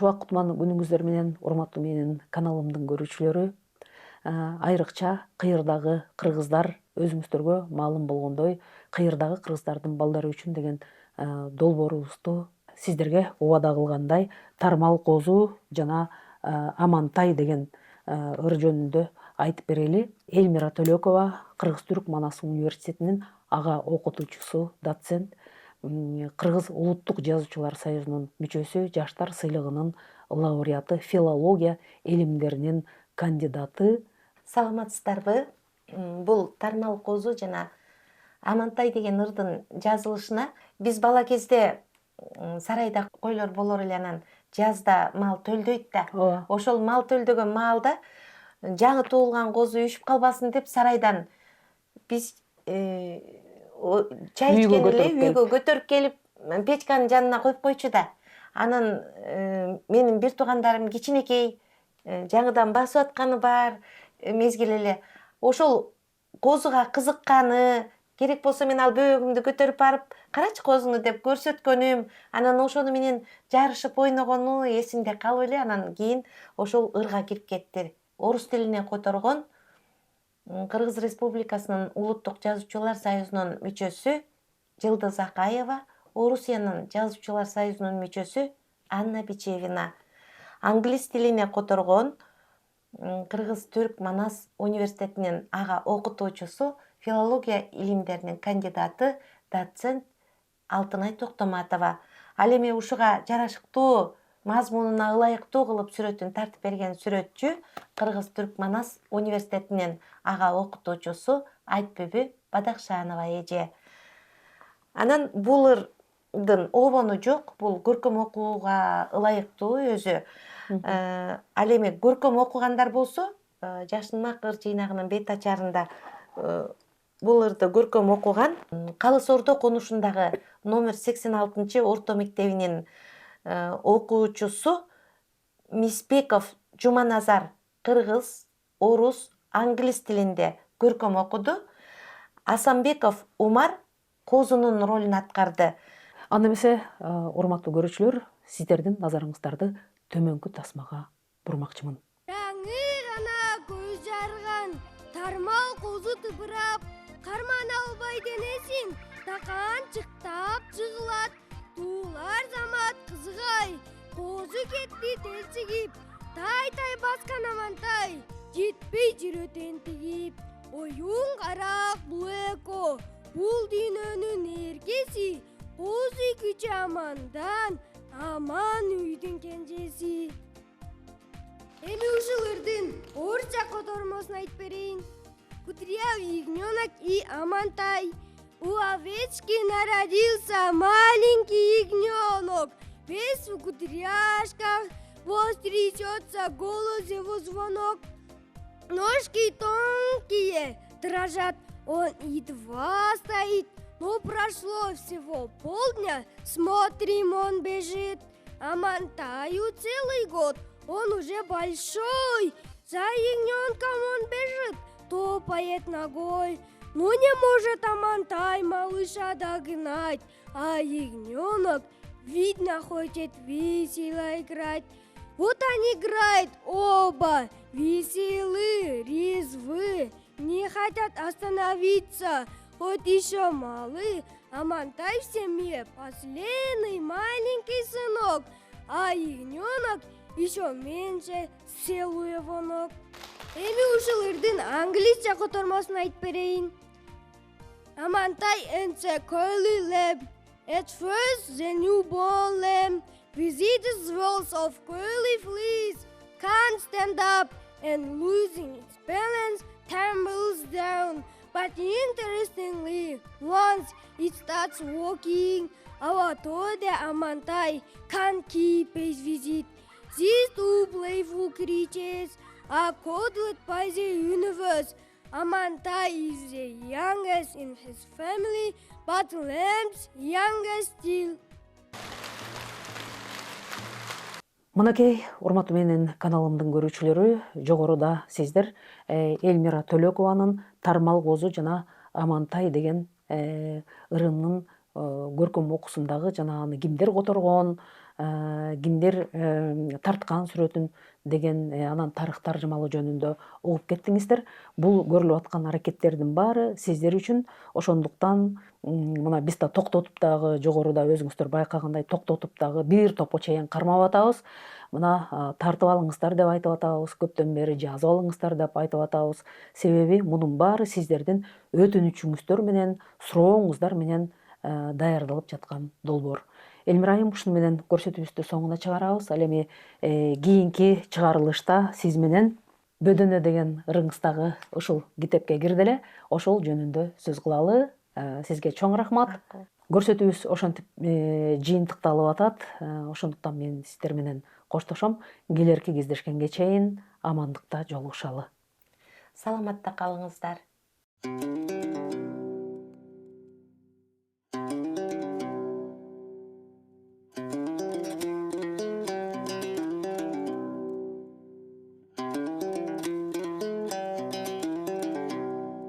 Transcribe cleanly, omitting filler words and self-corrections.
Жакшыбак кутман күнүңүздөр менен, урматтуу менин каналымдын көрүүчүлөрү. Айрыкча кыйырдагы кыргыздар өзүңүздөргө маалым болгондой, кыйырдагы кыргыздардын балдары үчүн деген долбоорубузду сиздерге убада кылгандай Тармал Козу жана Амантай деген ыр жөнүндө айтып берели. Элмира Төлөкова Кыргыз-Түрк Манас университетинин ага окутуучусу, доцент, Кыргыз улуттук жазуучулар союзунун мүчөсү, жаштар сыйлыгынын лауреаты, филология илимдеринин кандидаты. Саламатсыздарбы? Бул Тармал Козу жана Амантай деген ырдын жазылышына биз бала кезде сарайда койлор болор эле, анан жазда мал төлдөйт да. Ооба. Ошол мал төлдөгөн маалда жаңы туулган козу үшүп калбасын деп сарайдан биз чай ичкен эле үйгө көтөрүп келип печканын жанына коюп койчу да. Анан менин бир туугандарым кичинекей, жаңыдан басып атканы бар мезгил эле. Ошол козуга кызыкканы, керек болсо мен ал бөөгүмдү көтөрүп барып, карачы козуну деп көрсөткөнүм, анан ошону менен жарышып ойногону эсимде калып эле. Анан кийин ошол ырга кирип кетти. Орус тилине которгон Кыргыз Республикасынын улуттук жазуучулар союзунун мүчөсү Жылдыз Акаева, Орусиянын жазуучулар союзунун мүчөсү Анна Бичевина, англис тилине которгон Кыргыз-Түрк Манас университетинин ага окутуучусу, филология илимдеринин кандидаты, доцент Алтынай Токтоматова. Ал эми ушуга жарашыктуу, мазмунуна ылайыктуу кылып сүрөтүн тартып берген сүрөтчү, Кыргыз-Түрк Манас университетинин ага окутуучусу Айтбүбү Бадакшанова эже. Анан бул ырдын обону жок, бул көркөм окууга ылайыктуу өзү. Ал эми көркөм окугандар болсо, Жашынмак ыр жыйнагынын бет ачарында бул ырды көркөм окуган. Калыс Ордо конушундагы номер 86 орто мектебинин окуучусу Мисбеков Жуманазар кыргыз, орус, англис тилинде көркөм окуду. Асанбеков Умар козунун ролун аткарды. Анда эмесе, урматтуу көрүүчүлөр, сиздердин назарыңыздарды төмөнкү тасмага бурмакчымын. Жаңы гана көз жарган Тармал Козу тыпырап, кармана албай денесин таканчыктап жыгылат. Туулар замат кызыгай, козу кетти телчигип, тай-тай баскан Амантай, жетпей жүрөт энтигип. Оюн карак бул эко, бул дүйнөнүн эркеси, козу күчү амандан, аман үйдүн кенжеси. Эми ушул ырдын орусча котормосун айтып берейин. Кудрявый ягненок и Амантай. У овечки народился маленький ягненок. Весь в кудряшках, вот трясется голос его звонок. Ножки тонкие дрожат, он едва стоит. Но прошло всего полдня, смотрим, он бежит. Амантаю целый год, он уже большой. За ягненком он бежит, топает ногой. Но не может Амантай малыша догнать, а ягненок, видно, хочет весело играть. Вот они играют оба, веселы, резвы, не хотят остановиться. Вот еще малы, Амантай в семье последний маленький сынок, а ягненок еще меньше сел у его ног. Эми ушул ырдын англисче котормосун айтып берейин. Амантай and the curly lamb. At first the newborn lamb visits the walls of curly fleece, can't stand up and losing its balance tumbles down. But interestingly, once it starts walking, our toddler Amantai can't keep his visit. These two playful creatures are coddled by the universe. Amantai is the youngest in his family, but lamb's youngest still. Мынакей, урматтуу менин каналымдын көрүүчүлөрү, жогоруда сиздер Элмира Төлөкованын Тармал Козу жана Амантай деген ырынын көркөм окуусундагы жана аны кимдер которгон, кимдир тарткан сүрөтүн деген анан тарых таржымалоо жөнүндө угуп кеттиңиздер. Бул көрүлүп аткан аракеттердин баары сиздер үчүн, ошондуктан мына биз да токтотуп дагы жогоруда өзүңүздөр байкагандай токтотуп дагы бир топко чейин кармап атабыз. Мына тартып алыңыздар деп айтып атабыз, көптөн бери жазып алыңыздар деп айтып атабыз. Себеби мунун баары сиздердин өтүнүчүңүздөр менен, сурооңуздар менен даярдалып жаткан долбоор. Элмира айым, ушуну менен көрсөтүүбүздү соңуна чыгарабыз. Ал эми кийинки чыгарылышта сиз менен Бөдөнө деген ырыңыздагы ушул китепке кирди эле, ошол жөнүндө сөз кылалы. Сизге чоң рахмат. Көрсөтүүбүз ошентип жыйынтыкталып атат. Ошондуктан мен сиздер менен коштошом. Келерки кездешкенге чейин амандыкта жолугушалы. Саламатта калыңыздар.